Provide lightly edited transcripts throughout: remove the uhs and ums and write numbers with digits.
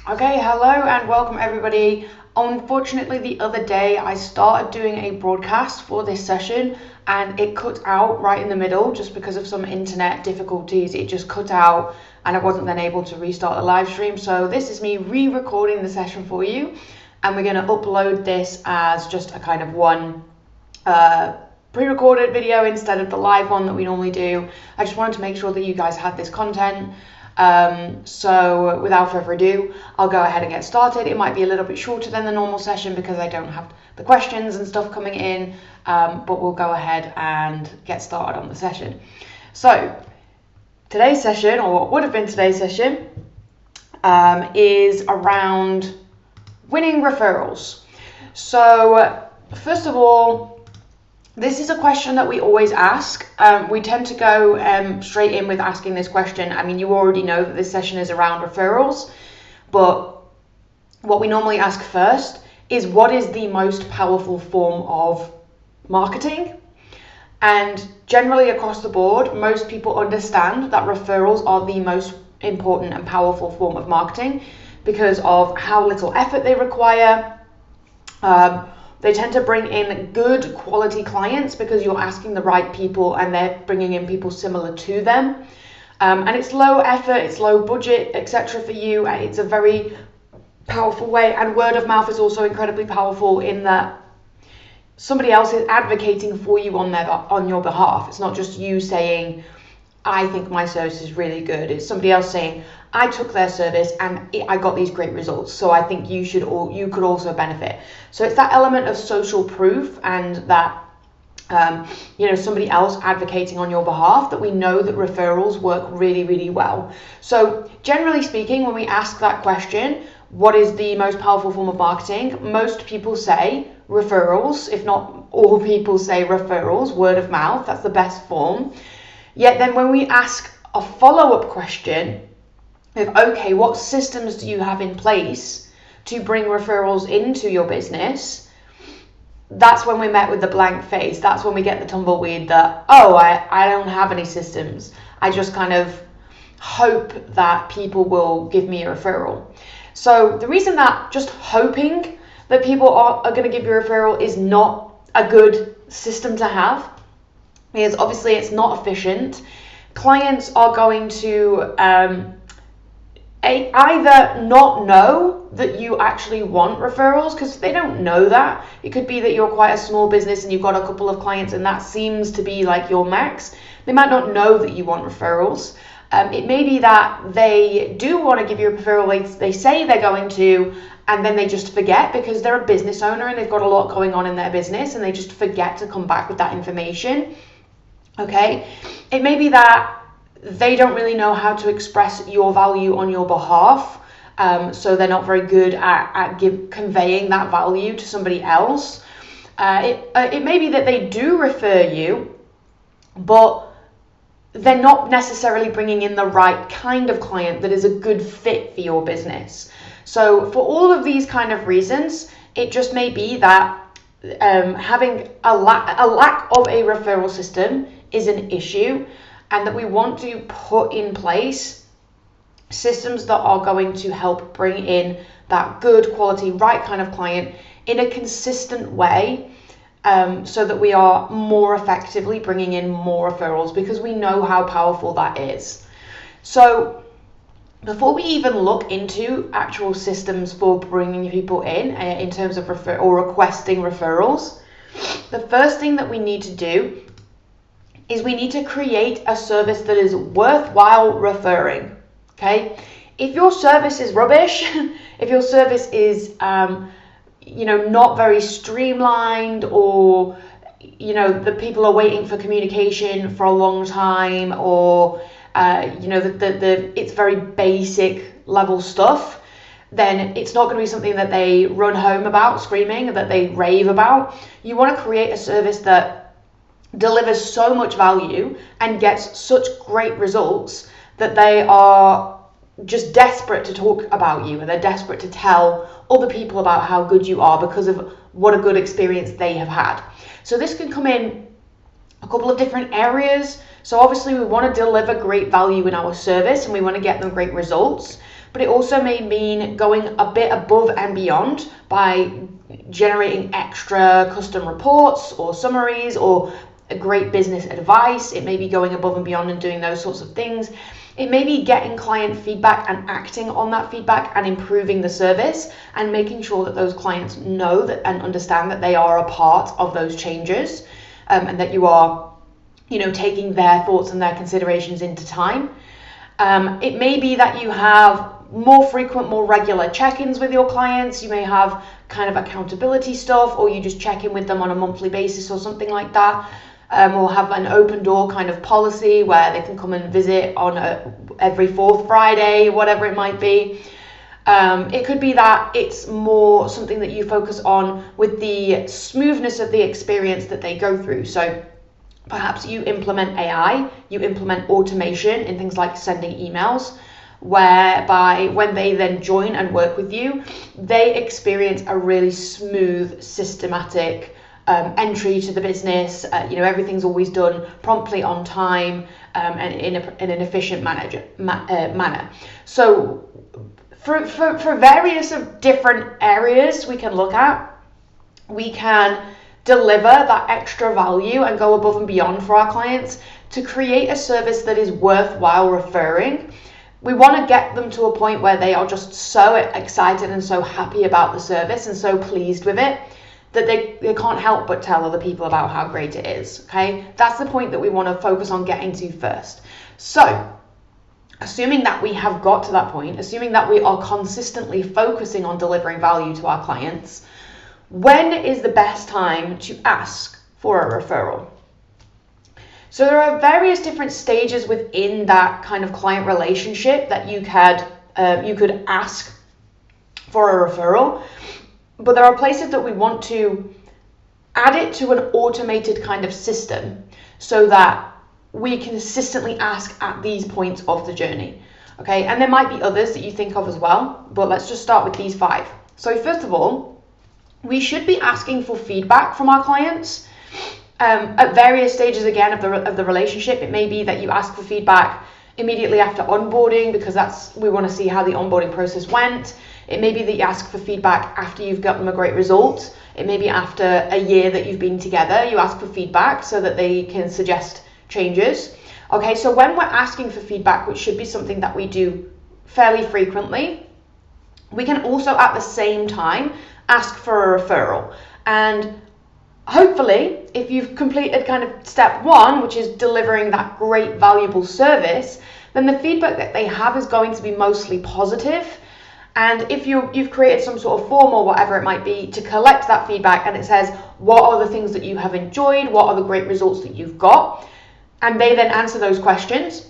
Okay, hello and welcome everybody. Unfortunately, the other day I started doing a broadcast for this session and it cut out right in the middle just because of some internet difficulties. It just cut out and I wasn't then able to restart the live stream. So this is me re-recording the session for you, and we're going to upload this as just a kind of one pre-recorded video instead of the live one that we normally do. I just wanted to make sure that you guys had this content. So without further ado, I'll go ahead and get started. It might be a little bit shorter than the normal session because I don't have the questions and stuff coming in, but we'll go ahead and get started on the session. So today's session, or what would have been today's session, is around winning referrals. So first of all, this is a question that we always ask. We tend to go straight in with asking this question. I mean, you already know that this session is around referrals, but what we normally ask first is what is the most powerful form of marketing? And generally across the board, most people understand that referrals are the most important and powerful form of marketing because of how little effort they require. They tend to bring in good quality clients because you're asking the right people and they're bringing in people similar to them. And it's low effort, it's low budget, etc. for you. And it's a very powerful way. And word of mouth is also incredibly powerful in that somebody else is advocating for you on your behalf. It's not just you saying, I think my service is really good. It's somebody else saying, I took their service and I got these great results. So I think you could also benefit. So it's that element of social proof and that, somebody else advocating on your behalf that we know that referrals work really, really well. So generally speaking, when we ask that question, what is the most powerful form of marketing? Most people say referrals. If not all people say referrals, word of mouth, that's the best form. Yet then when we ask a follow-up question of, okay, what systems do you have in place to bring referrals into your business? That's when we met with the blank face. That's when we get the tumbleweed that, I don't have any systems. I just kind of hope that people will give me a referral. So the reason that just hoping that people are going to give you a referral is not a good system to have is obviously it's not efficient. Clients are going to either not know that you actually want referrals because they don't know that. It could be that you're quite a small business and you've got a couple of clients and that seems to be like your max. They might not know that you want referrals. It may be that they do want to give you a referral. They say they're going to, and then they just forget because they're a business owner and they've got a lot going on in their business and they just forget to come back with that information. Okay, it may be that they don't really know how to express your value on your behalf, so they're not very good at conveying that value to somebody else. It may be that they do refer you, but they're not necessarily bringing in the right kind of client that is a good fit for your business. So for all of these kind of reasons, it just may be that having a lack of a referral system is an issue, and that we want to put in place systems that are going to help bring in that good quality, right kind of client in a consistent way, so that we are more effectively bringing in more referrals because we know how powerful that is. So before we even look into actual systems for bringing people in terms of requesting referrals, the first thing that we need to do is we need to create a service that is worthwhile referring. Okay, if your service is rubbish, if your service is not very streamlined, or the people are waiting for communication for a long time, or it's very basic level stuff, then it's not going to be something that they run home about screaming, that they rave about. You want to create a service that delivers so much value and gets such great results that they are just desperate to talk about you and they're desperate to tell other people about how good you are because of what a good experience they have had. So this can come in a couple of different areas. So obviously we want to deliver great value in our service and we want to get them great results. but it also may mean going a bit above and beyond by generating extra custom reports or summaries or great business advice. It may be going above and beyond and doing those sorts of things. It may be getting client feedback and acting on that feedback and improving the service and making sure that those clients know that and understand that they are a part of those changes, and that you are, taking their thoughts and their considerations into time. It may be that you have more frequent, more regular check-ins with your clients. You may have kind of accountability stuff, or you just check in with them on a monthly basis or something like that. Or have an open door kind of policy where they can come and visit on every fourth Friday, whatever it might be. It could be that it's more something that you focus on with the smoothness of the experience that they go through. So perhaps you implement AI, you implement automation in things like sending emails, whereby when they then join and work with you, they experience a really smooth, systematic entry to the business. Everything's always done promptly on time, and in an efficient manner. So for various of different areas we can look at, we can deliver that extra value and go above and beyond for our clients to create a service that is worthwhile referring. We want to get them to a point where they are just so excited and so happy about the service and so pleased with it that they can't help but tell other people about how great it is, okay? That's the point that we want to focus on getting to first. So, assuming that we have got to that point, assuming that we are consistently focusing on delivering value to our clients, when is the best time to ask for a referral? So there are various different stages within that kind of client relationship that you could ask for a referral. But there are places that we want to add it to an automated kind of system so that we consistently ask at these points of the journey. Okay, and there might be others that you think of as well, but let's just start with these 5. So first of all, we should be asking for feedback from our clients at various stages again of the relationship. It may be that you ask for feedback immediately after onboarding because we want to see how the onboarding process went. It may be that you ask for feedback after you've gotten a great result. It may be after a year that you've been together, you ask for feedback so that they can suggest changes. Okay, so when we're asking for feedback, which should be something that we do fairly frequently, we can also at the same time ask for a referral. And hopefully, if you've completed kind of step 1, which is delivering that great valuable service, then the feedback that they have is going to be mostly positive. And if you've created some sort of form or whatever it might be to collect that feedback, and it says, what are the things that you have enjoyed? What are the great results that you've got? And they then answer those questions.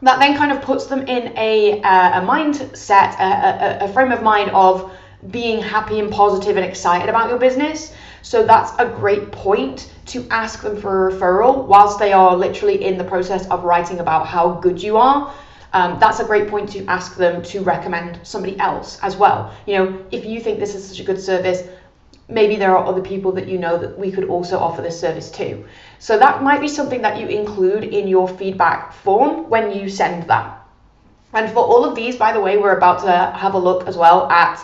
That then kind of puts them in a mindset, a frame of mind of being happy and positive and excited about your business. So that's a great point to ask them for a referral whilst they are literally in the process of writing about how good you are. That's a great point to ask them to recommend somebody else as well. If you think this is such a good service, maybe there are other people that you know that we could also offer this service to. So that might be something that you include in your feedback form when you send that. And for all of these, by the way, we're about to have a look as well at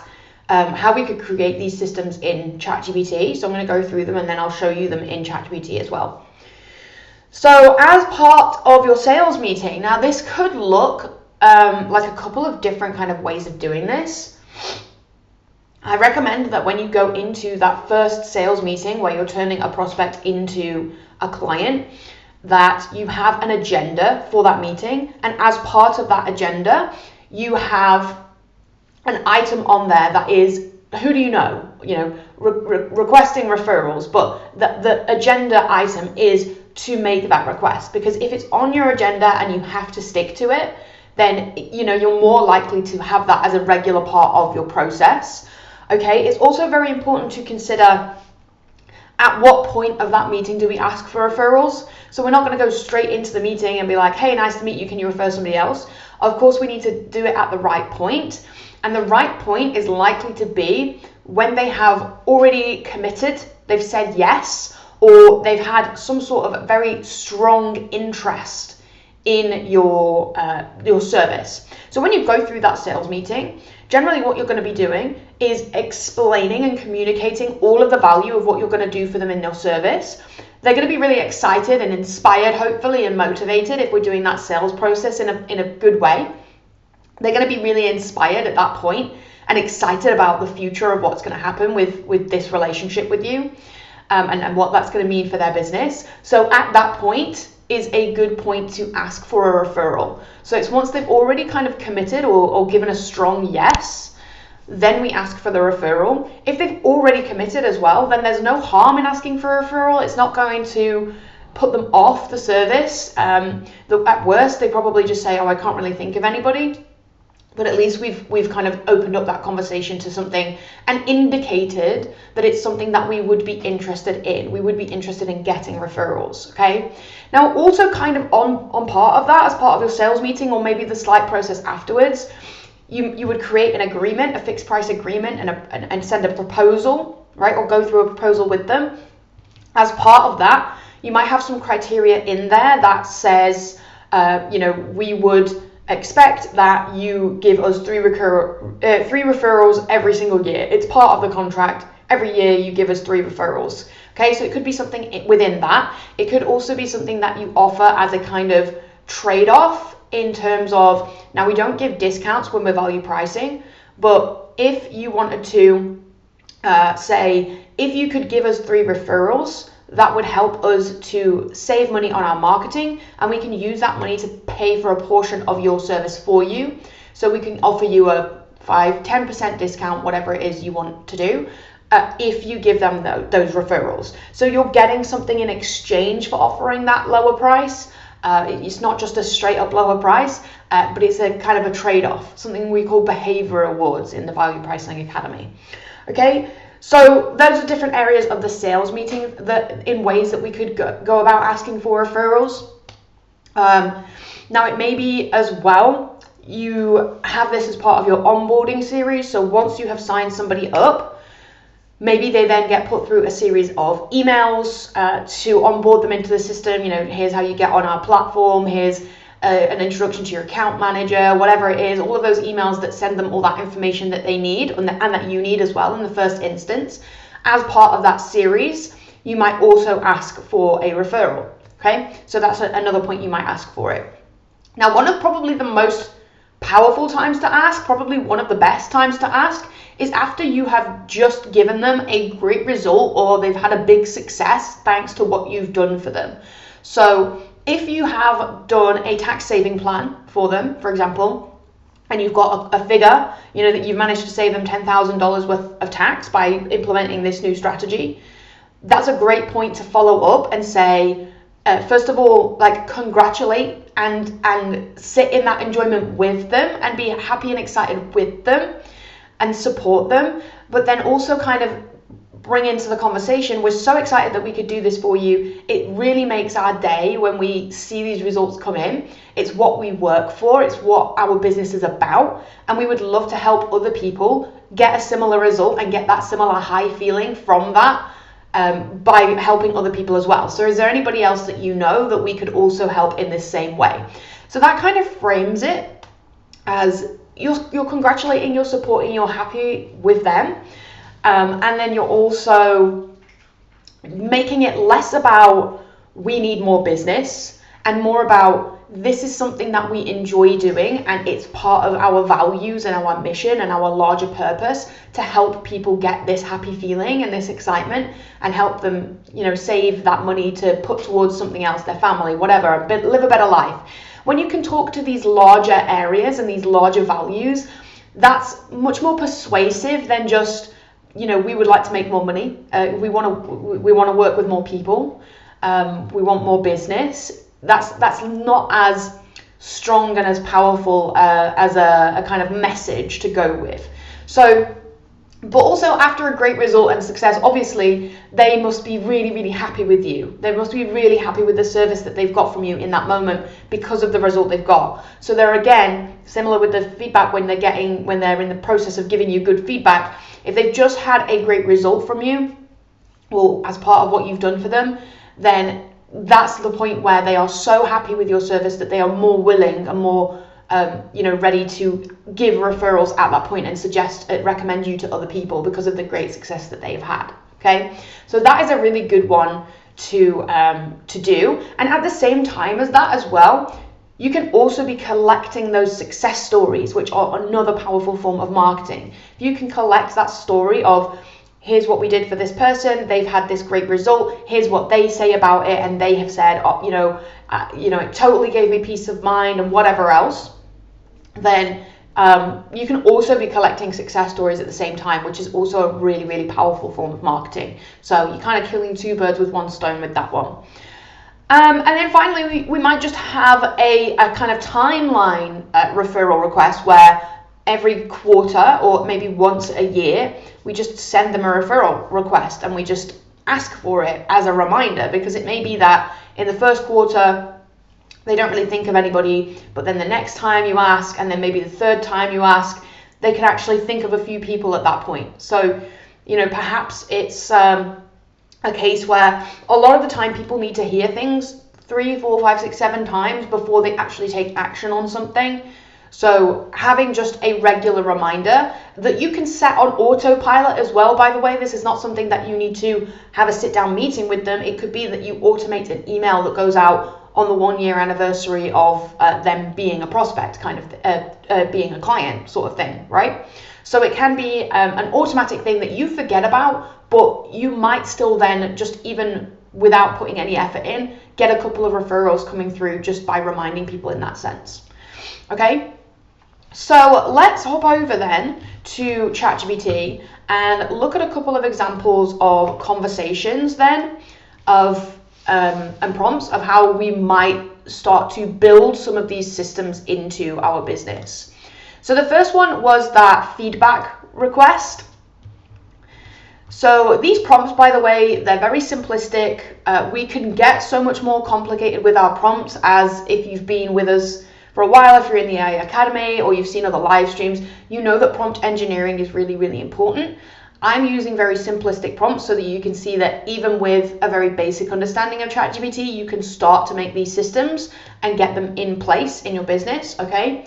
how we could create these systems in ChatGPT. So I'm going to go through them and then I'll show you them in ChatGPT as well. So as part of your sales meeting, now this could look like a couple of different kind of ways of doing this. I recommend that when you go into that first sales meeting where you're turning a prospect into a client, that you have an agenda for that meeting. And as part of that agenda, you have an item on there that is, who do you know? Requesting referrals, but the agenda item is to make that request, because if it's on your agenda and you have to stick to it, then you're more likely to have that as a regular part of your process. Okay, it's also very important to consider at what point of that meeting do we ask for referrals. So we're not going to go straight into the meeting and be like, hey, nice to meet you, can you refer somebody else? Of course, we need to do it at the right point. And the right point is likely to be when they have already committed, they've said yes, or they've had some sort of very strong interest in your service. So when you go through that sales meeting, generally what you're going to be doing is explaining and communicating all of the value of what you're going to do for them in your service. They're going to be really excited and inspired, hopefully, and motivated if we're doing that sales process in a good way. They're going to be really inspired at that point and excited about the future of what's going to happen with this relationship with you, and what that's going to mean for their business. So at that point is a good point to ask for a referral. So it's once they've already kind of committed or given a strong yes, then we ask for the referral. If they've already committed as well, then there's no harm in asking for a referral. It's not going to put them off the service. At worst, they probably just say, oh, I can't really think of anybody. But at least we've kind of opened up that conversation to something and indicated that it's something that we would be interested in. We would be interested in getting referrals, okay? Now, also kind of on part of that, as part of your sales meeting or maybe the slight process afterwards, you would create an agreement, a fixed price agreement, and send a proposal, right? Or go through a proposal with them. As part of that, you might have some criteria in there that says, we would expect that you give us three referrals every single year. It's part of the contract. Every year you give us 3 referrals. Okay, so it could be something within that. It could also be something that you offer as a kind of trade-off in terms of, now we don't give discounts when we're value pricing, but if you wanted to say, if you could give us 3 referrals, that would help us to save money on our marketing, and we can use that money to pay for a portion of your service for you. So we can offer you a 5-10% discount, whatever it is you want to do, if you give them those referrals. So you're getting something in exchange for offering that lower price. It's not just a straight up lower price, but it's a kind of a trade-off, something we call behavior awards in the Value Pricing Academy. Okay. So those are different areas of the sales meeting in ways that we could go about asking for referrals. Now it may be as well, you have this as part of your onboarding series. So once you have signed somebody up, maybe they then get put through a series of emails to onboard them into the system. Here's how you get on our platform. Here's an introduction to your account manager, whatever it is, all of those emails that send them all that information that they need and that you need as well in the first instance. As part of that series, you might also ask for a referral, okay? So that's another point you might ask for it. Now, one of probably the most powerful times to ask, probably one of the best times to ask, is after you have just given them a great result or they've had a big success thanks to what you've done for them. So if you have done a tax saving plan for them, for example, and you've got a figure, that you've managed to save them $10,000 worth of tax by implementing this new strategy, that's a great point to follow up and say, first of all, congratulate and sit in that enjoyment with them and be happy and excited with them and support them, but then also kind of bring into the conversation, we're so excited that we could do this for you. It really makes our day when we see these results come in. It's what we work for. It's what our business is about. And we would love to help other people get a similar result and get that similar high feeling from that by helping other people as well. So is there anybody else that you know that we could also help in this same way? So that kind of frames it as you're congratulating, you're supporting, you're happy with them. And then you're also making it less about we need more business and more about this is something that we enjoy doing and it's part of our values and our mission and our larger purpose to help people get this happy feeling and this excitement and help them, save that money to put towards something else, their family, whatever, but live a better life. When you can talk to these larger areas and these larger values, that's much more persuasive than just, we would like to make more money. We want to work with more people. We want more business. That's not as strong and as powerful as a kind of message to go with. So, but also after a great result and success, obviously they must be really, really happy with you. They must be really happy with the service that they've got from you in that moment because of the result they've got. So they're, again, similar with the feedback when they're in the process of giving you good feedback. If they've just had a great result from you, or as part of what you've done for them, then that's the point where they are so happy with your service that they are more willing and more ready to give referrals at that point and recommend you to other people because of the great success that they've had. Okay, so that is a really good one to do. And at the same time as that as well, you can also be collecting those success stories, which are another powerful form of marketing. If you can collect that story of, here's what we did for this person, they've had this great result, here's what they say about it, and they have said, it totally gave me peace of mind and whatever else, then you can also be collecting success stories at the same time, which is also a really, really powerful form of marketing. So you're kind of killing two birds with one stone with that one. And then finally, we might just have a kind of timeline referral request where every quarter or maybe once a year, we just send them a referral request and we just ask for it as a reminder, because it may be that in the first quarter, they don't really think of anybody, but then the next time you ask, and then maybe the third time you ask, they can actually think of a few people at that point. So, perhaps it's a case where a lot of the time people need to hear things 3, 4, 5, 6, 7 times before they actually take action on something. So having just a regular reminder that you can set on autopilot as well, by the way, this is not something that you need to have a sit-down meeting with them. It could be that you automate an email that goes out on the 1-year anniversary of them being a prospect, kind of being a client sort of thing, right? So it can be an automatic thing that you forget about, but you might still then, just even without putting any effort in, get a couple of referrals coming through just by reminding people in that sense. Okay, so let's hop over then to ChatGPT and look at a couple of examples of conversations then of and prompts of how we might start to build some of these systems into our business. So the first one was that feedback request. So these prompts, by the way, they're very simplistic. We can get so much more complicated with our prompts, as if you've been with us for a while, if you're in the AI Academy or you've seen other live streams, you know that prompt engineering is really, really important. I'm using very simplistic prompts so that you can see that even with a very basic understanding of ChatGPT, you can start to make these systems and get them in place in your business, okay?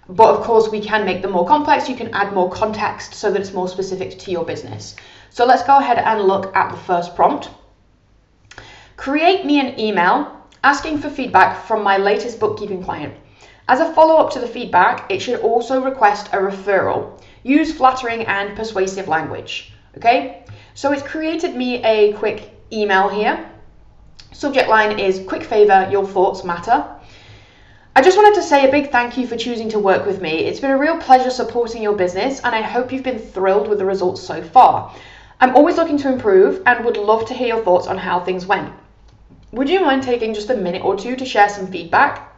But of course, we can make them more complex. You can add more context so that it's more specific to your business. So let's go ahead and look at the first prompt. Create me an email asking for feedback from my latest bookkeeping client. As a follow-up to the feedback, it should also request a referral. Use flattering and persuasive language, okay? So it's created me a quick email here. Subject line is, quick favor, your thoughts matter. I just wanted to say a big thank you for choosing to work with me. It's been a real pleasure supporting your business, and I hope you've been thrilled with the results so far. I'm always looking to improve and would love to hear your thoughts on how things went. Would you mind taking just a minute or two to share some feedback?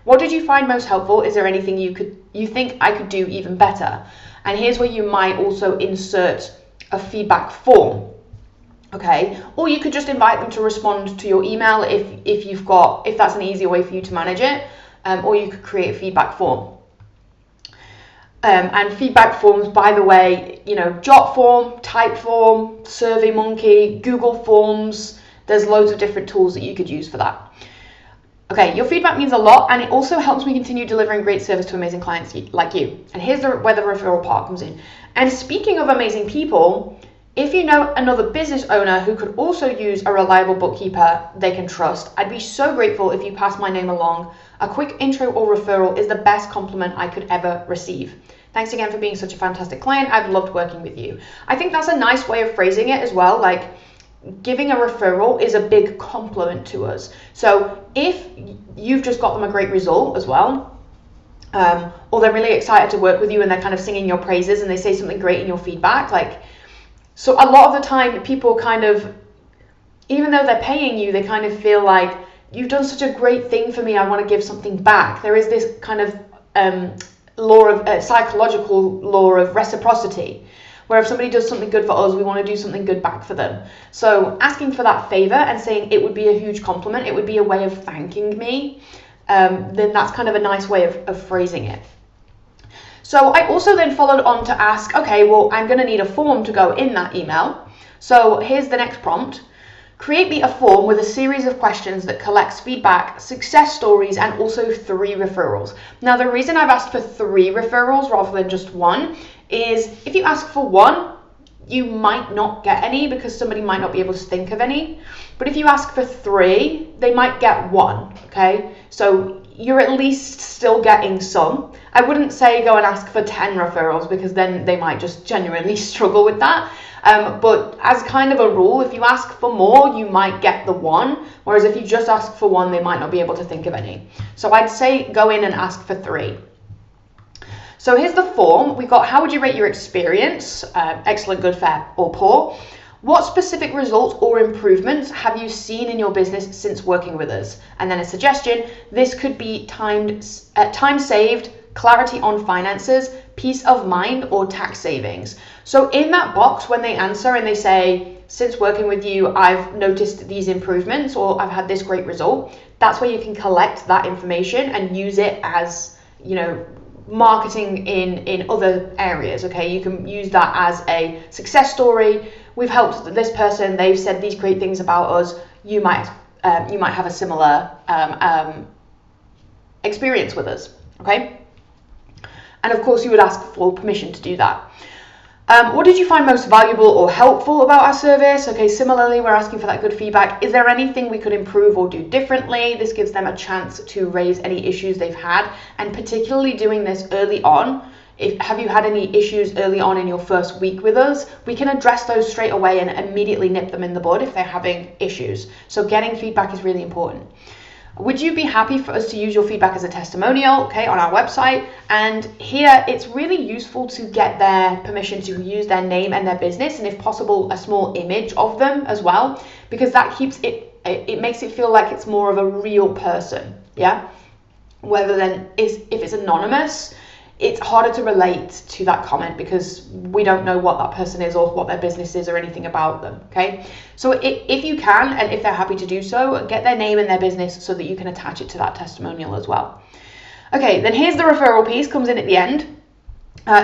What did you find most helpful? Is there anything you think I could do even better? And here's where you might also insert a feedback form, okay? Or you could just invite them to respond to your email if that's an easier way for you to manage it, or you could create a feedback form. And feedback forms, by the way, Jotform, Typeform, SurveyMonkey, Google Forms, there's loads of different tools that you could use for that. Okay, your feedback means a lot, and it also helps me continue delivering great service to amazing clients like you. And here's where the referral part comes in. And speaking of amazing people, if you know another business owner who could also use a reliable bookkeeper they can trust, I'd be so grateful if you pass my name along. A quick intro or referral is the best compliment I could ever receive. Thanks again for being such a fantastic client. I've loved working with you. I think that's a nice way of phrasing it as well. Like, giving a referral is a big compliment to us. So if you've just got them a great result as well, or they're really excited to work with you and they're kind of singing your praises and they say something great in your feedback, so a lot of the time people kind of, even though they're paying you, they kind of feel like, you've done such a great thing for me, I want to give something back. There is this kind of psychological law of reciprocity, where if somebody does something good for us, we want to do something good back for them. So asking for that favor and saying it would be a huge compliment, it would be a way of thanking me, then that's kind of a nice way of phrasing it. So I also then followed on to ask, okay, well, I'm going to need a form to go in that email. So here's the next prompt. Create me a form with a series of questions that collects feedback, success stories, and also 3 referrals. Now, the reason I've asked for 3 referrals rather than just 1 is if you ask for 1, you might not get any because somebody might not be able to think of any. But if you ask for 3, they might get 1, okay? So you're at least still getting some. I wouldn't say go and ask for 10 referrals because then they might just genuinely struggle with that. But as kind of a rule, if you ask for more, you might get the 1. Whereas if you just ask for 1, they might not be able to think of any. So I'd say go in and ask for 3. So here's the form. We've got how would you rate your experience? Excellent, good, fair, or poor. What specific results or improvements have you seen in your business since working with us? And then a suggestion. This could be time saved, clarity on finances, peace of mind, or tax savings. So in that box, when they answer and they say, since working with you, I've noticed these improvements or I've had this great result, that's where you can collect that information and use it as, marketing in other areas. Okay, you can use that as a success story. We've helped this person, they've said these great things about us. You might have a similar experience with us. Okay, and of course you would ask for permission to do that. What did you find most valuable or helpful about our service? Okay, similarly, we're asking for that good feedback. Is there anything we could improve or do differently? This gives them a chance to raise any issues they've had, and particularly doing this early on. Have you had any issues early on in your first week with us? We can address those straight away and immediately nip them in the bud if they're having issues. So getting feedback is really important. Would you be happy for us to use your feedback as a testimonial, okay, on our website? And here it's really useful to get their permission to use their name and their business, and if possible, a small image of them as well, because that keeps it makes it feel like it's more of a real person, yeah? Rather than if it's anonymous, it's harder to relate to that comment because we don't know what that person is or what their business is or anything about them, okay? So if you can, and if they're happy to do so, get their name and their business so that you can attach it to that testimonial as well. Okay, then here's the referral piece, comes in at the end.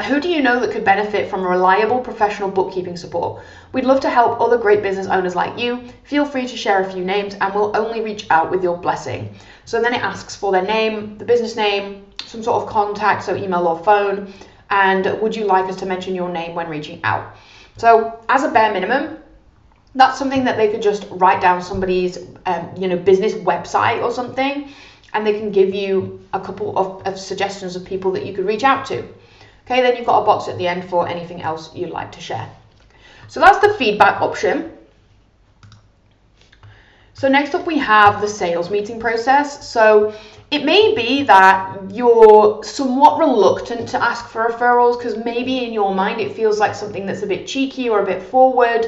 Who do you know that could benefit from reliable professional bookkeeping support? We'd love to help other great business owners like you. Feel free to share a few names and we'll only reach out with your blessing. So then it asks for their name, the business name, some sort of contact, so email or phone, and would you like us to mention your name when reaching out? So as a bare minimum, that's something that they could just write down somebody's business website or something, and they can give you a couple of suggestions of people that you could reach out to. Okay, then you've got a box at the end for anything else you'd like to share. So that's the feedback option. So next up we have the sales meeting process. So it may be that you're somewhat reluctant to ask for referrals because maybe in your mind it feels like something that's a bit cheeky or a bit forward,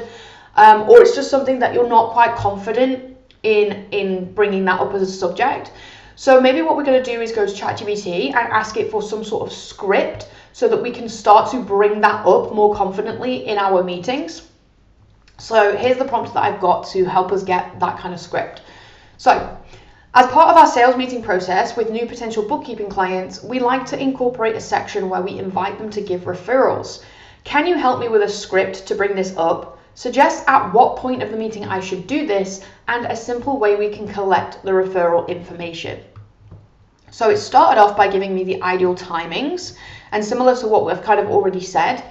or it's just something that you're not quite confident in bringing that up as a subject. So maybe what we're going to do is go to ChatGPT and ask it for some sort of script so that we can start to bring that up more confidently in our meetings. So here's the prompt that I've got to help us get that kind of script. So as part of our sales meeting process with new potential bookkeeping clients, we like to incorporate a section where we invite them to give referrals. Can you help me with a script to bring this up? Suggest at what point of the meeting I should do this and a simple way we can collect the referral information. So it started off by giving me the ideal timings, and similar to what we've kind of already said,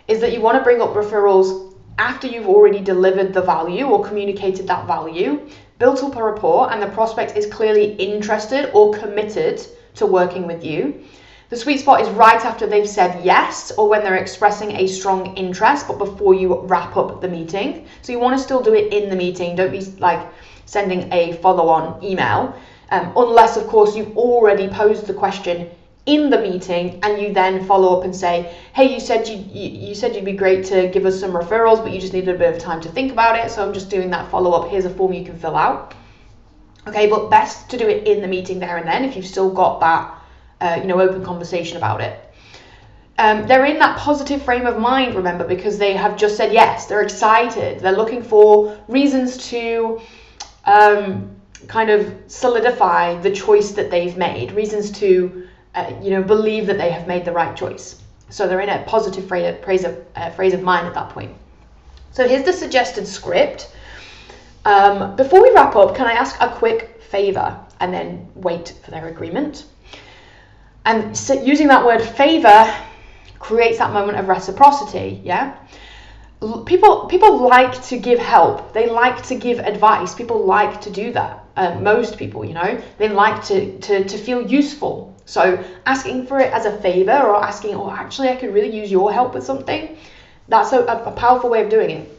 is that you want to bring up referrals after you've already delivered the value or communicated that value, built up a rapport, and the prospect is clearly interested or committed to working with you. The sweet spot is right after they've said yes or when they're expressing a strong interest, but before you wrap up the meeting. So you want to still do it in the meeting. Don't be like sending a follow-on email, unless of course you've already posed the question in the meeting and you then follow up and say, hey, you said you'd be great to give us some referrals, but you just needed a bit of time to think about it, so I'm just doing that follow-up. Here's a form you can fill out. Okay, but best to do it in the meeting there and then if you've still got that open conversation about it. They're in that positive frame of mind, remember, because they have just said yes. They're excited. They're looking for reasons to kind of solidify the choice that they've made, reasons to believe that they have made the right choice. So they're in a positive phrase of mind at that point. So here's the suggested script. Before we wrap up, can I ask a quick favor and then wait for their agreement? And so using that word favor creates that moment of reciprocity, yeah? People like to give help. They like to give advice. People like to do that. Most people, they like to feel useful. So asking for it as a favor or asking, oh, actually, I could really use your help with something, that's a powerful way of doing it.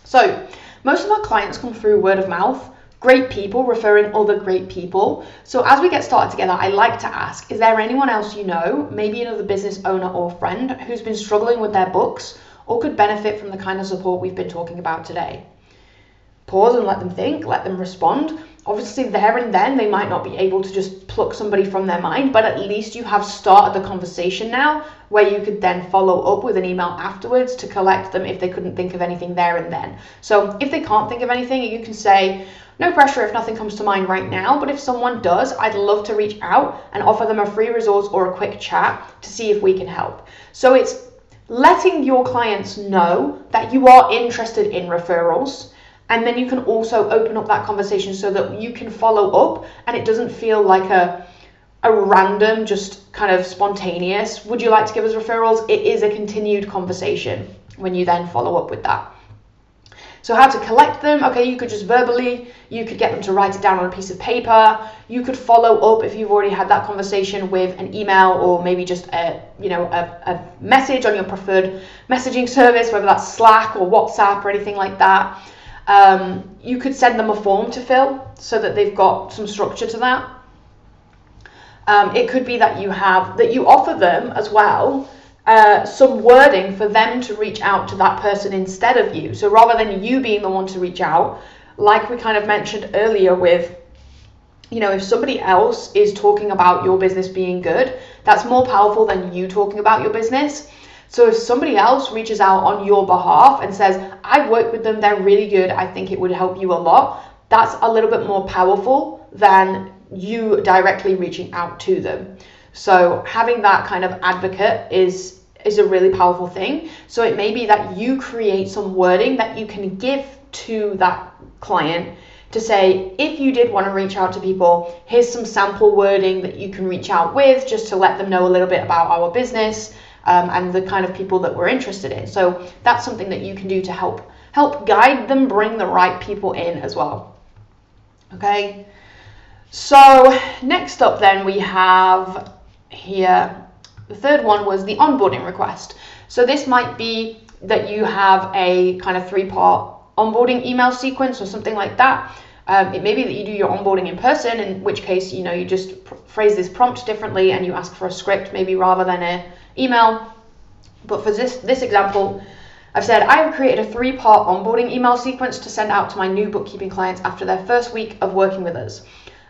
So most of our clients come through word of mouth, great people referring other great people. So as we get started together, I like to ask, is there anyone else you know, maybe another business owner or friend who's been struggling with their books or could benefit from the kind of support we've been talking about today? Pause and let them think, let them respond. Obviously, there and then, they might not be able to just pluck somebody from their mind, but at least you have started the conversation now where you could then follow up with an email afterwards to collect them if they couldn't think of anything there and then. So if they can't think of anything, you can say, no pressure if nothing comes to mind right now, but if someone does, I'd love to reach out and offer them a free resource or a quick chat to see if we can help. So it's letting your clients know that you are interested in referrals. And then you can also open up that conversation so that you can follow up and it doesn't feel like a random, just kind of spontaneous, would you like to give us referrals? It is a continued conversation when you then follow up with that. So how to collect them? Okay, you could just verbally, you could get them to write it down on a piece of paper. You could follow up if you've already had that conversation with an email or maybe just a message on your preferred messaging service, whether that's Slack or WhatsApp or anything like that. You could send them a form to fill so that they've got some structure to that. It could be that you offer them as well some wording for them to reach out to that person instead of you. So rather than you being the one to reach out, like we kind of mentioned earlier with, if somebody else is talking about your business being good, that's more powerful than you talking about your business. So if somebody else reaches out on your behalf and says, I've worked with them, they're really good, I think it would help you a lot, that's a little bit more powerful than you directly reaching out to them. So having that kind of advocate is a really powerful thing. So it may be that you create some wording that you can give to that client to say, if you did want to reach out to people, here's some sample wording that you can reach out with just to let them know a little bit about our business. And the kind of people that we're interested in. So that's something that you can do to help guide them, bring the right people in as well. Okay, so next up then we have here, the third one was the onboarding request. So this might be that you have a kind of 3-part onboarding email sequence or something like that. It may be that you do your onboarding in person, in which case, you just phrase this prompt differently and you ask for a script maybe rather than a email. But for this example, I've said I have created a 3-part onboarding email sequence to send out to my new bookkeeping clients after their first week of working with us.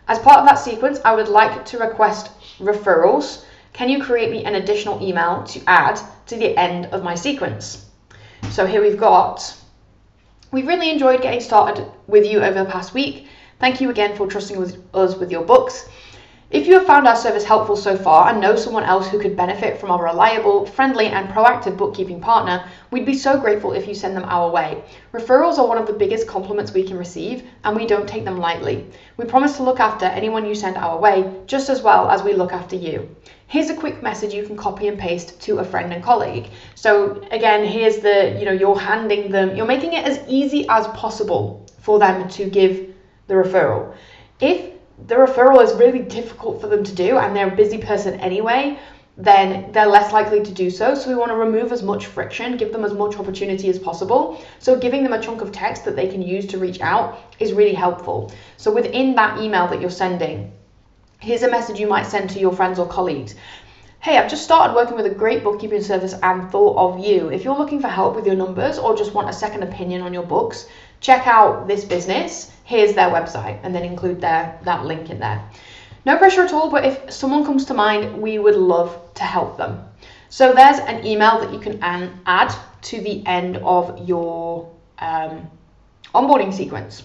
As part of that sequence, I would like to request referrals. Can you create me an additional email to add to the end of my sequence? So here we've really enjoyed getting started with you over the past week. Thank you again for trusting us with your books. If you have found our service helpful so far and know someone else who could benefit from our reliable, friendly, and proactive bookkeeping partner, we'd be so grateful if you send them our way. Referrals are one of the biggest compliments we can receive, and we don't take them lightly. We promise to look after anyone you send our way just as well as we look after you. Here's a quick message you can copy and paste to a friend and colleague. So again, here's you're making it as easy as possible for them to give the referral. If the referral is really difficult for them to do and they're a busy person anyway, then they're less likely to do so. So we want to remove as much friction, give them as much opportunity as possible. So giving them a chunk of text that they can use to reach out is really helpful. So within that email that you're sending, here's a message you might send to your friends or colleagues. Hey, I've just started working with a great bookkeeping service and thought of you. If you're looking for help with your numbers or just want a second opinion on your books, check out this business. Here's their website, and then include that link in there. No pressure at all, but if someone comes to mind, we would love to help them. So there's an email that you can add to the end of your onboarding sequence.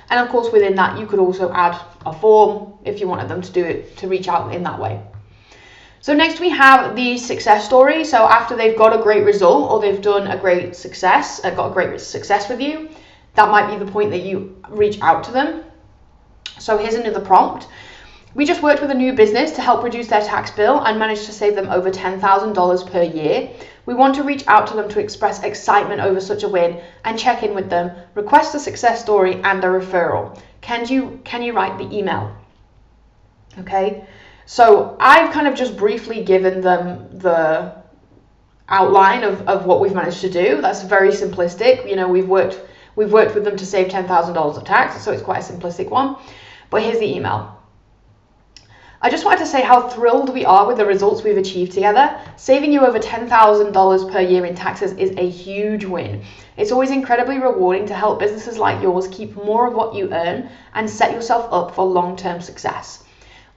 And of course, within that, you could also add a form if you wanted them to do it, to reach out in that way. So next we have the success story. So after they've got a great result or they've done a great success, got a great success with you, that might be the point that you reach out to them. So here's another prompt. We just worked with a new business to help reduce their tax bill and managed to save them over $10,000 per year. We want to reach out to them to express excitement over such a win and check in with them, request a success story and a referral. Can you write the email? Okay, so I've kind of just briefly given them the outline of what we've managed to do. That's very simplistic. You know, we've worked with them to save $10,000 of tax, so it's quite a simplistic one. But here's the email. I just wanted to say how thrilled we are with the results we've achieved together. Saving you over $10,000 per year in taxes is a huge win. It's always incredibly rewarding to help businesses like yours keep more of what you earn and set yourself up for long-term success.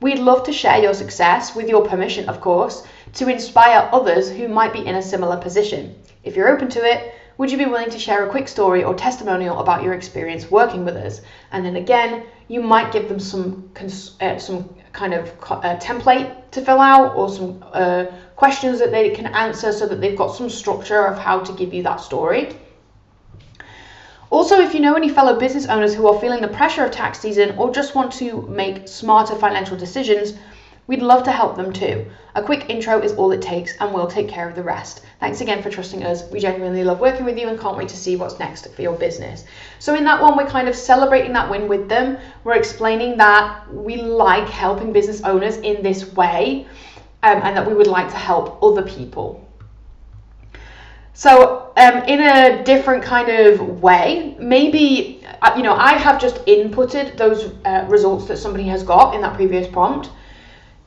We'd love to share your success, with your permission of course, to inspire others who might be in a similar position. If you're open to it, would you be willing to share a quick story or testimonial about your experience working with us? And then again, you might give them some kind of template to fill out, or some questions that they can answer so that they've got some structure of how to give you that story. Also, if you know any fellow business owners who are feeling the pressure of tax season or just want to make smarter financial decisions, we'd love to help them too. A quick intro is all it takes and we'll take care of the rest. Thanks again for trusting us. We genuinely love working with you and can't wait to see what's next for your business. So in that one, we're kind of celebrating that win with them. We're explaining that we like helping business owners in this way, and that we would like to help other people. So in a different kind of way, maybe, I have just inputted those results that somebody has got in that previous prompt.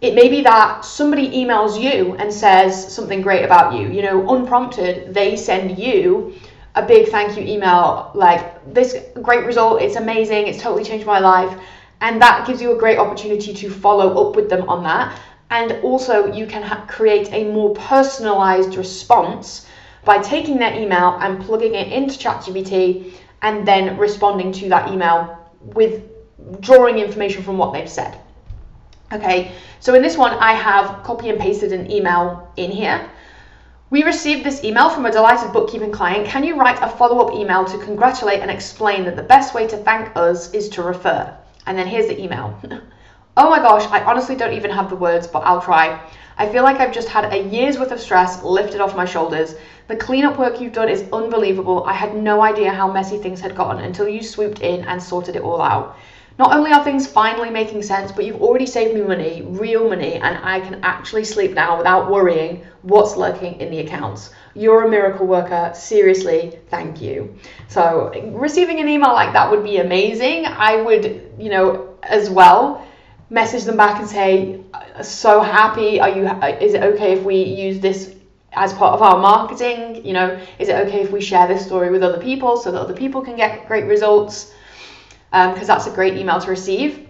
It may be that somebody emails you and says something great about you, unprompted, they send you a big thank you email, like, this great result, it's amazing, it's totally changed my life. And that gives you a great opportunity to follow up with them on that. And also you can create a more personalized response by taking their email and plugging it into ChatGPT and then responding to that email with drawing information from what they've said. Okay, so in this one, I have copy and pasted an email in here. We received this email from a delighted bookkeeping client. Can you write a follow-up email to congratulate and explain that the best way to thank us is to refer? And then here's the email. Oh my gosh, I honestly don't even have the words, but I'll try. I feel like I've just had a year's worth of stress lifted off my shoulders. The cleanup work you've done is unbelievable. I had no idea how messy things had gotten until you swooped in and sorted it all out. Not only are things finally making sense, but you've already saved me money, real money, and I can actually sleep now without worrying what's lurking in the accounts. You're a miracle worker. Seriously, thank you. So receiving an email like that would be amazing. I would, as well, message them back and say, so happy. Is it okay if we use this as part of our marketing? Is it okay if we share this story with other people so that other people can get great results? Because that's a great email to receive.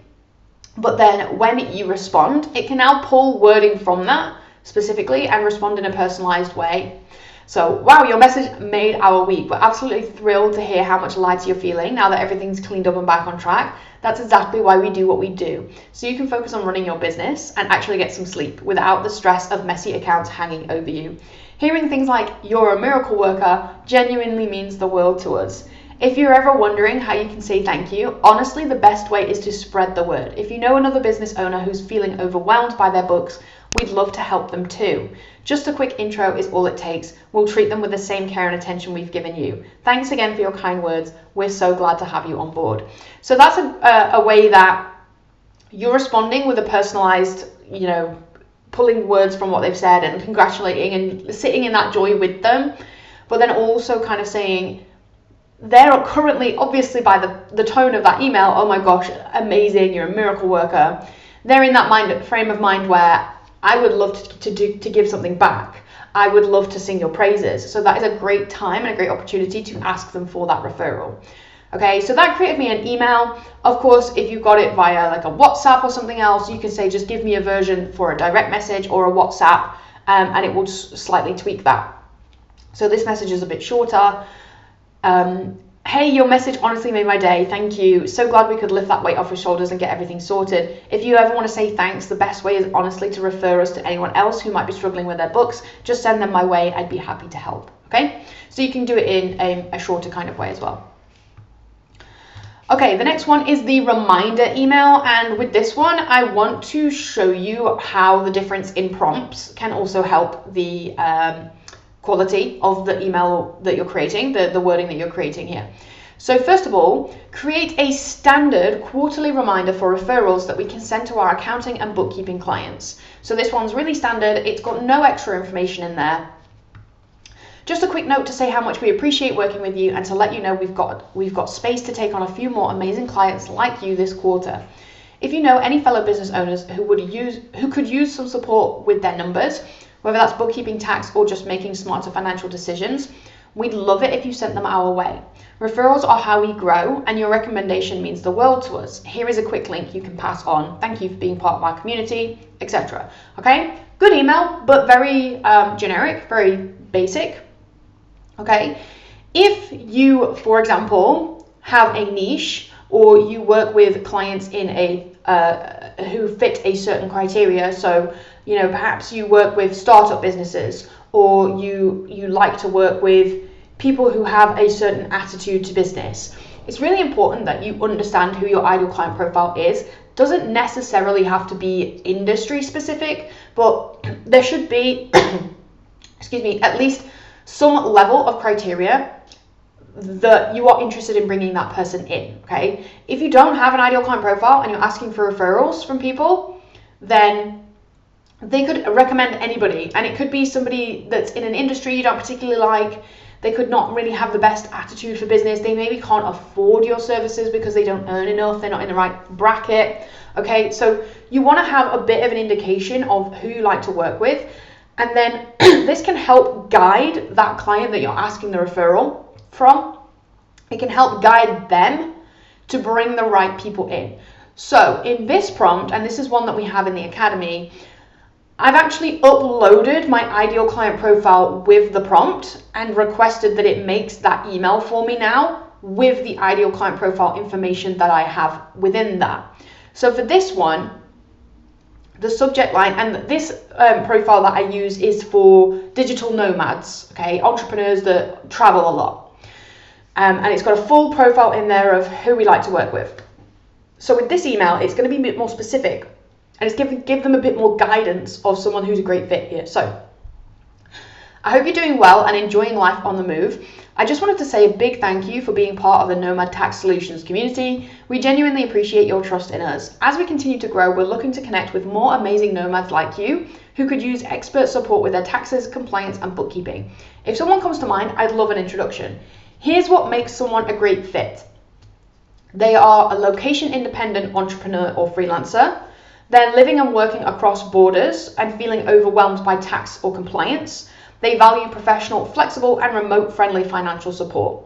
But then when you respond, it can now pull wording from that specifically and respond in a personalized way. So, wow, your message made our week. We're absolutely thrilled to hear how much lighter you're feeling now that everything's cleaned up and back on track. That's exactly why we do what we do. So you can focus on running your business and actually get some sleep without the stress of messy accounts hanging over you. Hearing things like, you're a miracle worker, genuinely means the world to us. If you're ever wondering how you can say thank you, honestly, the best way is to spread the word. If you know another business owner who's feeling overwhelmed by their books, we'd love to help them too. Just a quick intro is all it takes. We'll treat them with the same care and attention we've given you. Thanks again for your kind words. We're so glad to have you on board. So that's a way that you're responding with a personalized, pulling words from what they've said and congratulating and sitting in that joy with them, but then also kind of saying, they're currently, obviously by the tone of that email, oh my gosh, amazing, you're a miracle worker. They're in that frame of mind where I would love to give something back. I would love to sing your praises. So that is a great time and a great opportunity to ask them for that referral. Okay, so that created me an email. Of course, if you got it via like a WhatsApp or something else, you can say, just give me a version for a direct message or a WhatsApp, and it will slightly tweak that. So this message is a bit shorter. Hey, your message honestly made my day. Thank you. So glad we could lift that weight off your shoulders and get everything sorted. If you ever want to say thanks, the best way is honestly to refer us to anyone else who might be struggling with their books. Just send them my way. I'd be happy to help. Okay, so you can do it in a shorter kind of way as well. Okay, the next one is the reminder email, and with this one, I want to show you how the difference in prompts can also help the quality of the email that you're creating, the wording that you're creating here. So first of all, create a standard quarterly reminder for referrals that we can send to our accounting and bookkeeping clients. So this one's really standard, it's got no extra information in there. Just a quick note to say how much we appreciate working with you and to let you know we've got space to take on a few more amazing clients like you this quarter. If you know any fellow business owners who could use some support with their numbers, whether that's bookkeeping, tax, or just making smarter financial decisions, we'd love it if you sent them our way. Referrals are how we grow, and your recommendation means the world to us. Here is a quick link you can pass on. Thank you for being part of our community, etc. Okay, good email, but very generic, very basic. Okay, if you, for example, have a niche or you work with clients in who fit a certain criteria, so perhaps you work with startup businesses, or you like to work with people who have a certain attitude to business, it's really important that you understand who your ideal client profile is. Doesn't necessarily have to be industry specific, but there should be excuse me, at least some level of criteria that you are interested in bringing that person in. Okay, if you don't have an ideal client profile and you're asking for referrals from people, then they could recommend anybody, and it could be somebody that's in an industry you don't particularly like. They could not really have the best attitude for business. They maybe can't afford your services because they don't earn enough. They're not in the right bracket. Okay, so you want to have a bit of an indication of who you like to work with, and then this can help guide that client that you're asking the referral from. It can help guide them to bring the right people in. So in this prompt, and this is one that we have in the academy, I've actually uploaded my ideal client profile with the prompt and requested that it makes that email for me now with the ideal client profile information that I have within that. So for this one, the subject line, and this profile that I use is for digital nomads, okay, entrepreneurs that travel a lot. And it's got a full profile in there of who we like to work with. So with this email, it's going to be a bit more specific, and it's give them a bit more guidance of someone who's a great fit here. So I hope you're doing well and enjoying life on the move. I just wanted to say a big thank you for being part of the Nomad Tax Solutions community. We genuinely appreciate your trust in us. As we continue to grow, we're looking to connect with more amazing nomads like you who could use expert support with their taxes, compliance, and bookkeeping. If someone comes to mind, I'd love an introduction. Here's what makes someone a great fit. They are a location-independent entrepreneur or freelancer. They're living and working across borders and feeling overwhelmed by tax or compliance. They value professional, flexible, and remote-friendly financial support.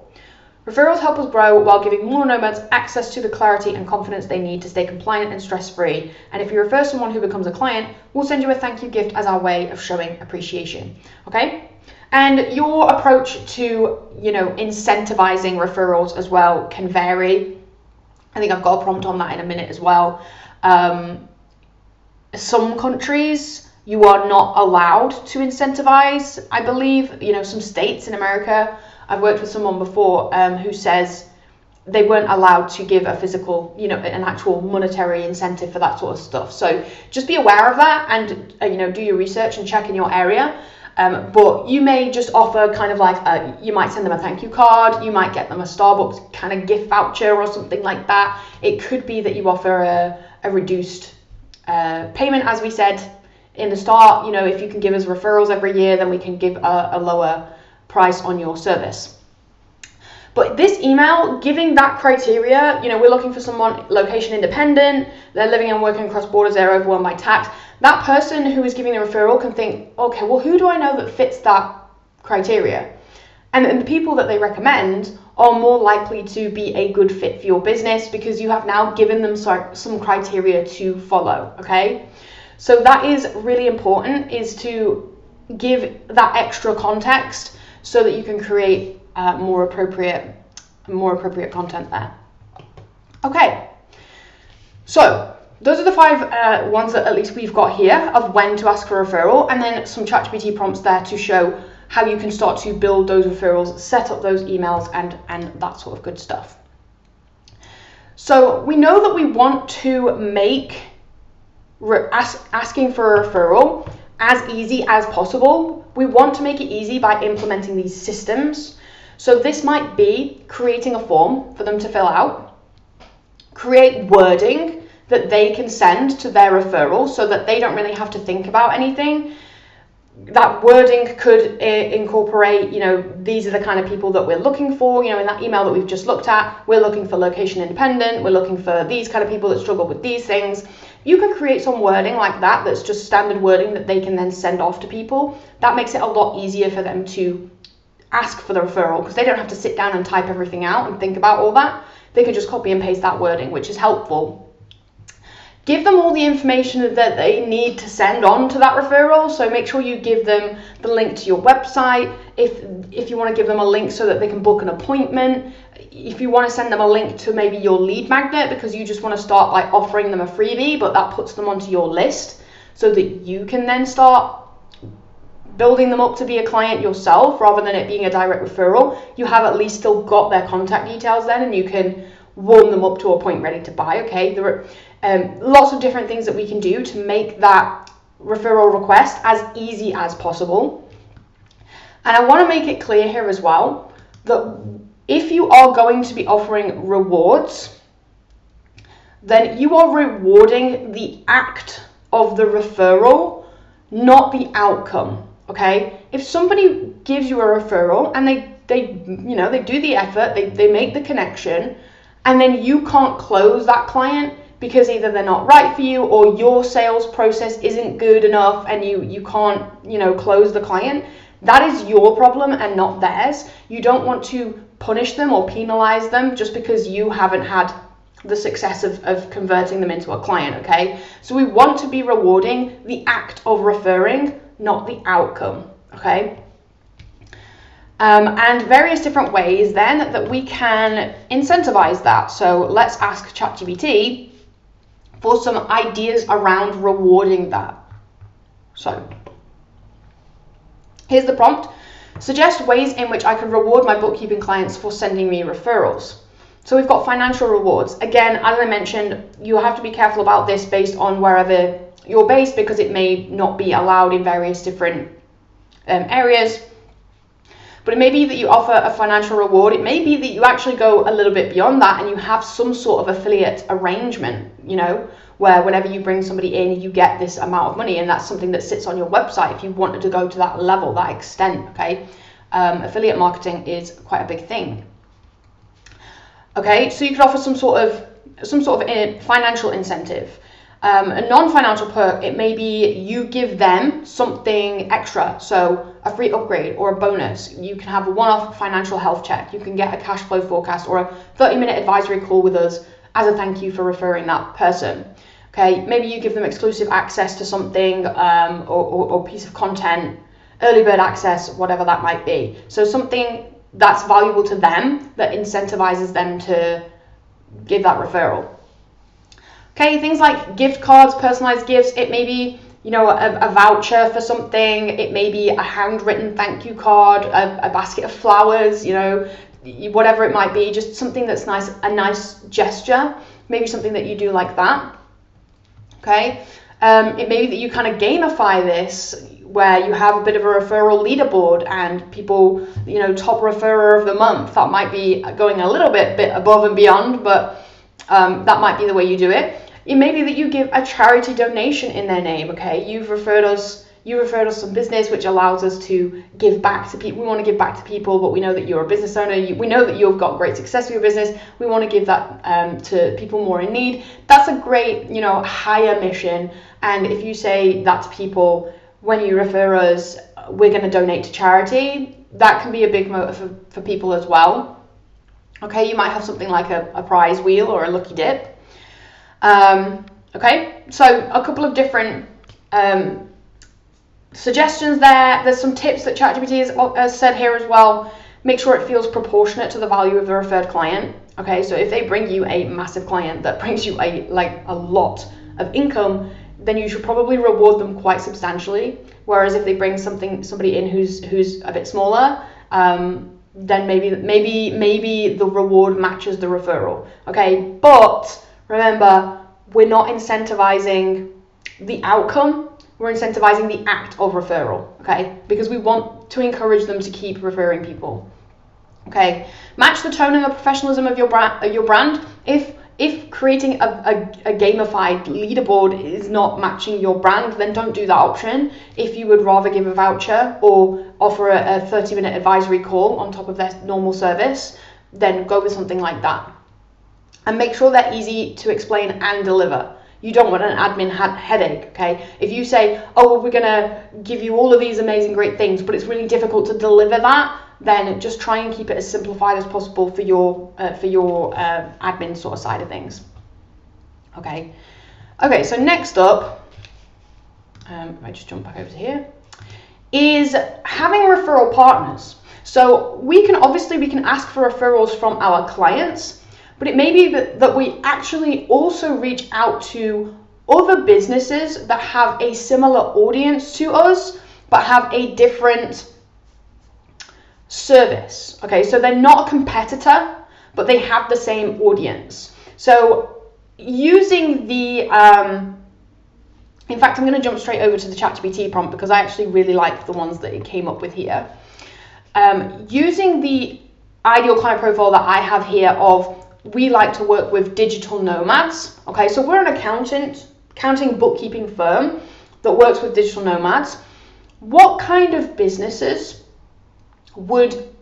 Referrals help us grow while giving more nomads access to the clarity and confidence they need to stay compliant and stress-free. And if you refer someone who becomes a client, we'll send you a thank you gift as our way of showing appreciation. Okay? And your approach to, incentivizing referrals as well can vary. I think I've got a prompt on that in a minute as well. Some countries, you are not allowed to incentivize, I believe. Some states in America, I've worked with someone before who says they weren't allowed to give a physical, an actual monetary incentive for that sort of stuff. So just be aware of that and, do your research and check in your area. But you may just offer kind of like, you might send them a thank you card, you might get them a Starbucks kind of gift voucher or something like that. It could be that you offer a reduced payment, as we said in the start. If you can give us referrals every year, then we can give a lower price on your service. But this email, giving that criteria, we're looking for someone location independent, they're living and working across borders, they're overwhelmed by tax. That person who is giving the referral can think, okay, well, who do I know that fits that criteria? And the people that they recommend are more likely to be a good fit for your business because you have now given them some criteria to follow, okay? So that is really important, is to give that extra context so that you can create more appropriate content there. Okay, so those are the 5 ones that at least we've got here of when to ask for a referral, and then some ChatGPT prompts there to show how you can start to build those referrals, set up those emails, and that sort of good stuff. So we know that we want to make asking for a referral as easy as possible. We want to make it easy by implementing these systems. So this might be creating a form for them to fill out, create wording that they can send to their referral so that they don't really have to think about anything. That wording could incorporate, these are the kind of people that we're looking for. In that email that we've just looked at, we're looking for location independent, we're looking for these kind of people that struggle with these things. You can create some wording like that that's just standard wording that they can then send off to people. That makes it a lot easier for them to ask for the referral because they don't have to sit down and type everything out and think about all that. They can just copy and paste that wording, which is helpful. Give them all the information that they need to send on to that referral. So make sure you give them the link to your website. If you want to give them a link so that they can book an appointment. If you want to send them a link to maybe your lead magnet because you just want to start by offering them a freebie, but that puts them onto your list so that you can then start building them up to be a client yourself rather than it being a direct referral. You have at least still got their contact details then and you can warm them up to a point ready to buy. Okay, there are lots of different things that we can do to make that referral request as easy as possible. And I want to make it clear here as well that if you are going to be offering rewards, then you are rewarding the act of the referral, not the outcome. Okay, if somebody gives you a referral and they do the effort, they make the connection, and then you can't close that client because either they're not right for you or your sales process isn't good enough and you can't close the client, that is your problem and not theirs. You don't want to punish them or penalize them just because you haven't had the success of converting them into a client. Okay, so we want to be rewarding the act of referring, not the outcome. Okay, and various different ways then that we can incentivize that. So let's ask ChatGPT for some ideas around rewarding that. So here's the prompt. Suggest ways in which I could reward my bookkeeping clients for sending me referrals. So we've got financial rewards. Again, as I mentioned, you have to be careful about this based on wherever you're based because it may not be allowed in various different areas. But it may be that you offer a financial reward. It may be that you actually go a little bit beyond that and you have some sort of affiliate arrangement, where whenever you bring somebody in, you get this amount of money, and that's something that sits on your website if you wanted to go to that level, that extent. Okay, affiliate marketing is quite a big thing. Okay, so you could offer some sort of financial incentive. A non-financial perk, it may be you give them something extra, so a free upgrade or a bonus. You can have a one-off financial health check. You can get a cash flow forecast or a 30-minute advisory call with us as a thank you for referring that person. Okay, maybe you give them exclusive access to something or piece of content, early bird access, whatever that might be. So something that's valuable to them that incentivizes them to give that referral. Okay, things like gift cards, personalized gifts. It may be, a voucher for something. It may be a handwritten thank you card, a basket of flowers, whatever it might be. Just something that's nice, a nice gesture. Maybe something that you do like that. Okay, it may be that you kind of gamify this, where you have a bit of a referral leaderboard and people, top referrer of the month. That might be going a little bit above and beyond, but that might be the way you do it. It may be that you give a charity donation in their name. Okay, you've referred us some business, which allows us to give back to people. We want to give back to people, but we know that you're a business owner. We know that you've got great success with your business. We want to give that to people more in need. That's a great, higher mission. And if you say that to people, when you refer us, we're going to donate to charity, that can be a big motive for people as well. Okay, you might have something like a prize wheel or a lucky dip. Okay, so a couple of different suggestions there. There's some tips that ChatGPT has said here as well. Make sure it feels proportionate to the value of the referred client. Okay, so if they bring you a massive client that brings you a lot of income, then you should probably reward them quite substantially. Whereas if they bring somebody in who's a bit smaller, then maybe the reward matches the referral. Okay, but remember, we're not incentivizing the outcome, we're incentivizing the act of referral, okay? Because we want to encourage them to keep referring people. Okay, match the tone and the professionalism of your brand. If creating a gamified leaderboard is not matching your brand, then don't do that option. If you would rather give a voucher or offer a 30-minute advisory call on top of their normal service, then go with something like that. And make sure they're easy to explain and deliver. You don't want an admin headache, okay? If you say, oh, well, we're gonna give you all of these amazing, great things, but it's really difficult to deliver that, then just try and keep it as simplified as possible for your admin sort of side of things. Okay, so next up, I just jump back over to here, is having referral partners. So we can ask for referrals from our clients, but it may be that we actually also reach out to other businesses that have a similar audience to us, but have a different service. Okay, so they're not a competitor, but they have the same audience. So using the, in fact, I'm going to jump straight over to the ChatGPT prompt because I actually really like the ones that it came up with here. Using the ideal client profile that I have here of, we like to work with digital nomads. Okay, so we're an accounting bookkeeping firm that works with digital nomads. What kind of businesses would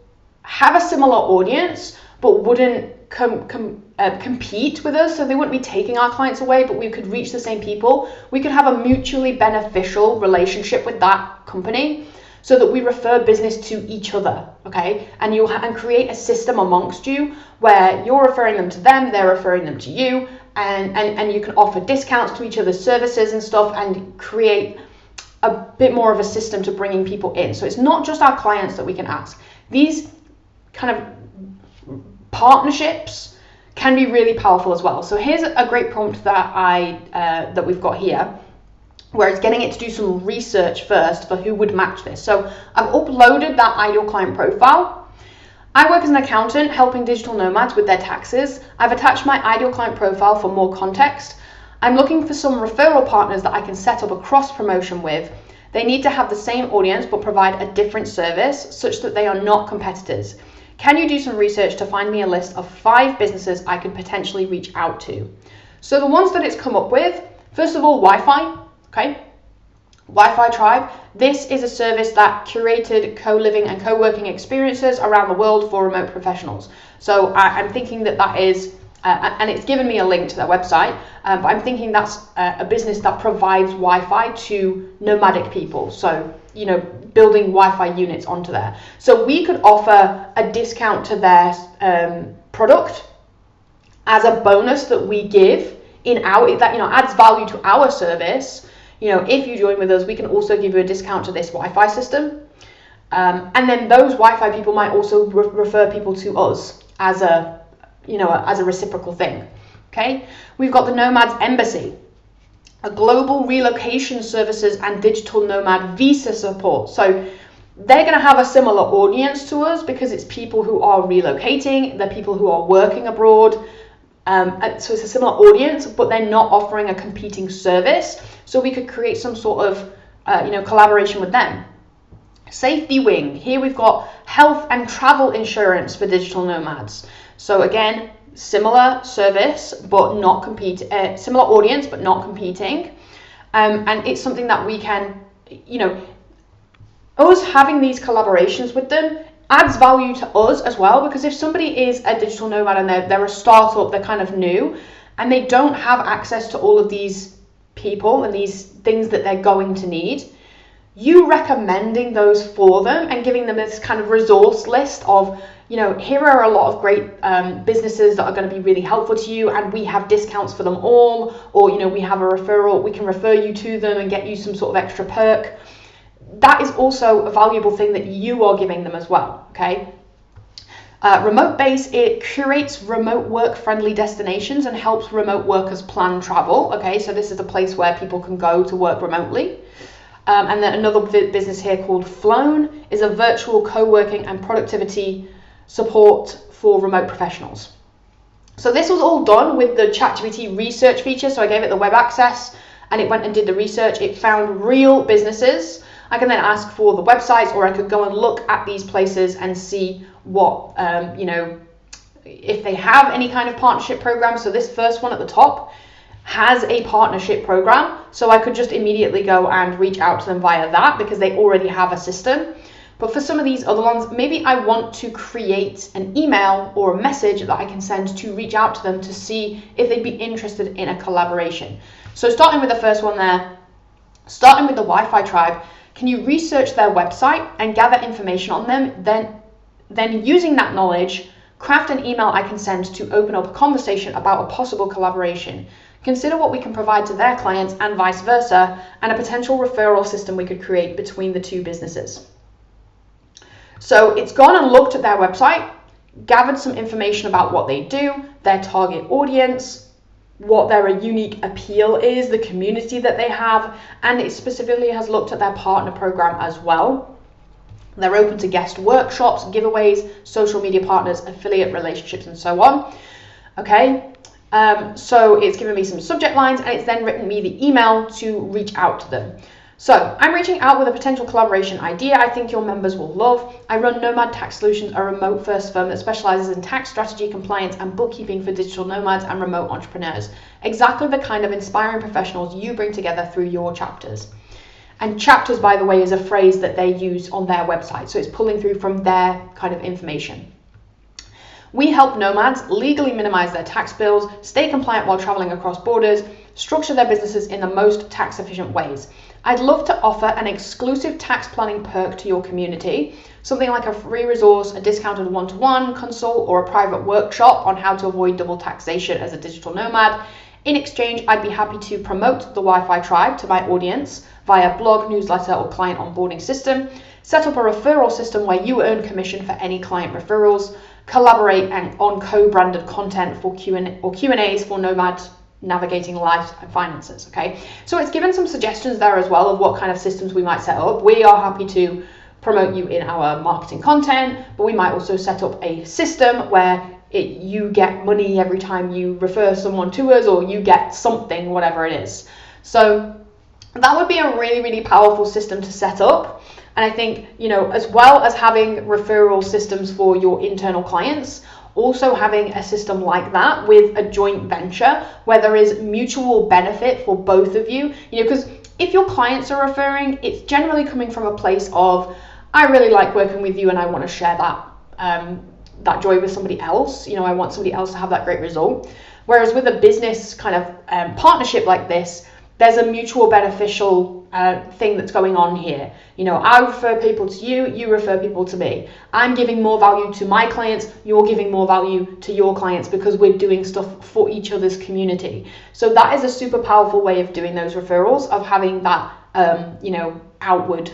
have a similar audience but wouldn't compete with us? So they wouldn't be taking our clients away, but we could reach the same people. We could have a mutually beneficial relationship with that company so that we refer business to each other, okay? And and create a system amongst you where you're referring them to them, they're referring them to you, and you can offer discounts to each other's services and stuff, and create a bit more of a system to bringing people in. So it's not just our clients that we can ask. These kind of partnerships can be really powerful as well. So here's a great prompt that we've got here, where it's getting it to do some research first for who would match this. So I've uploaded that ideal client profile. I work as an accountant helping digital nomads with their taxes. I've attached my ideal client profile for more context. I'm looking for some referral partners that I can set up a cross promotion with. They need to have the same audience but provide a different service such that they are not competitors. Can you do some research to find me a list of 5 businesses I could potentially reach out to? So the ones that it's come up with, first of all, Wi-Fi. Okay, Wi-Fi Tribe. This is a service that curated co-living and co-working experiences around the world for remote professionals. So I'm thinking that is, and it's given me a link to their website, but I'm thinking that's a business that provides Wi-Fi to nomadic people. So, you know, building Wi-Fi units onto there. So we could offer a discount to their product as a bonus that we give that, you know, adds value to our service. You know, if you join with us, we can also give you a discount to this Wi-Fi system. And then those Wi-Fi people might also refer people to us as a reciprocal thing. Okay, we've got the Nomads Embassy, a global relocation services and digital nomad visa support. So they're going to have a similar audience to us because it's people who are relocating, they're people who are working abroad. So it's a similar audience, but they're not offering a competing service. So we could create some sort of collaboration with them. Safety Wing. Here we've got health and travel insurance for digital nomads. So again, similar service, but not similar audience, but not competing. And it's something that we can, us having these collaborations with them adds value to us as well, because if somebody is a digital nomad and they're a startup, they're kind of new, and they don't have access to all of these people and these things that they're going to need, you recommending those for them and giving them this kind of resource list of, here are a lot of great businesses that are going to be really helpful to you, and we have discounts for them all, or we have a referral, we can refer you to them and get you some sort of extra perk. That is also a valuable thing that you are giving them as well, okay? Remote Base, it curates remote work friendly destinations and helps remote workers plan travel, okay? So this is a place where people can go to work remotely. And then another business here called Flown is a virtual co-working and productivity support for remote professionals. So this was all done with the ChatGPT research feature. So I gave it the web access and it went and did the research. It found real businesses. I can then ask for the websites, or I could go and look at these places and see what, if they have any kind of partnership program. So this first one at the top has a partnership program. So I could just immediately go and reach out to them via that because they already have a system. But for some of these other ones, maybe I want to create an email or a message that I can send to reach out to them to see if they'd be interested in a collaboration. So starting with the first one there, starting with the Wi-Fi tribe, can you research their website and gather information on them? Then using that knowledge, craft an email I can send to open up a conversation about a possible collaboration. Consider what we can provide to their clients and vice versa, and a potential referral system we could create between the two businesses. So it's gone and looked at their website, gathered some information about what they do, their target audience, what their unique appeal is, the community that they have, and it specifically has looked at their partner program as well. They're open to guest workshops, giveaways, social media partners, affiliate relationships, and so on. Okay, so it's given me some subject lines and it's then written me the email to reach out to them. So I'm reaching out with a potential collaboration idea I think your members will love. I run Nomad Tax Solutions, a remote first firm that specializes in tax strategy, compliance, and bookkeeping for digital nomads and remote entrepreneurs. Exactly the kind of inspiring professionals you bring together through your chapters. And chapters, by the way, is a phrase that they use on their website. So it's pulling through from their kind of information. We help nomads legally minimize their tax bills, stay compliant while traveling across borders, structure their businesses in the most tax efficient ways. I'd love to offer an exclusive tax planning perk to your community, something like a free resource, a discounted one-to-one consult, or a private workshop on how to avoid double taxation as a digital nomad. In exchange, I'd be happy to promote the Wi-Fi tribe to my audience via blog, newsletter, or client onboarding system, set up a referral system where you earn commission for any client referrals, collaborate on co-branded content for Q&As for nomads navigating life and finances. Okay, so it's given some suggestions there as well of what kind of systems we might set up. We are happy to promote you in our marketing content, but we might also set up a system where you get money every time you refer someone to us, or you get something, whatever it is. So that would be a really, really powerful system to set up. And I think, as well as having referral systems for your internal clients, also having a system like that with a joint venture where there is mutual benefit for both of you, because if your clients are referring, it's generally coming from a place of, I really like working with you and I want to share that joy with somebody else. I want somebody else to have that great result. Whereas with a business kind of partnership like this, there's a mutual beneficial thing that's going on here. I refer people to you, you refer people to me. I'm giving more value to my clients, you're giving more value to your clients because we're doing stuff for each other's community. So that is a super powerful way of doing those referrals, of having that, outward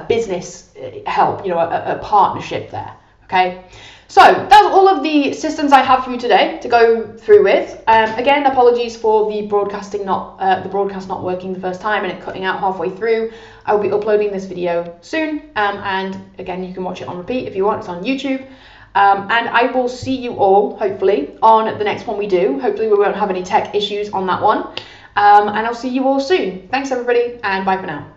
business help, a partnership there. Okay. So that's all of the systems I have for you today to go through with. Again, apologies for the broadcast not working the first time and it cutting out halfway through. I will be uploading this video soon, and again, you can watch it on repeat if you want. It's on YouTube. And I will see you all, hopefully, on the next one we do. Hopefully we won't have any tech issues on that one. And I'll see you all soon. Thanks, everybody, and bye for now.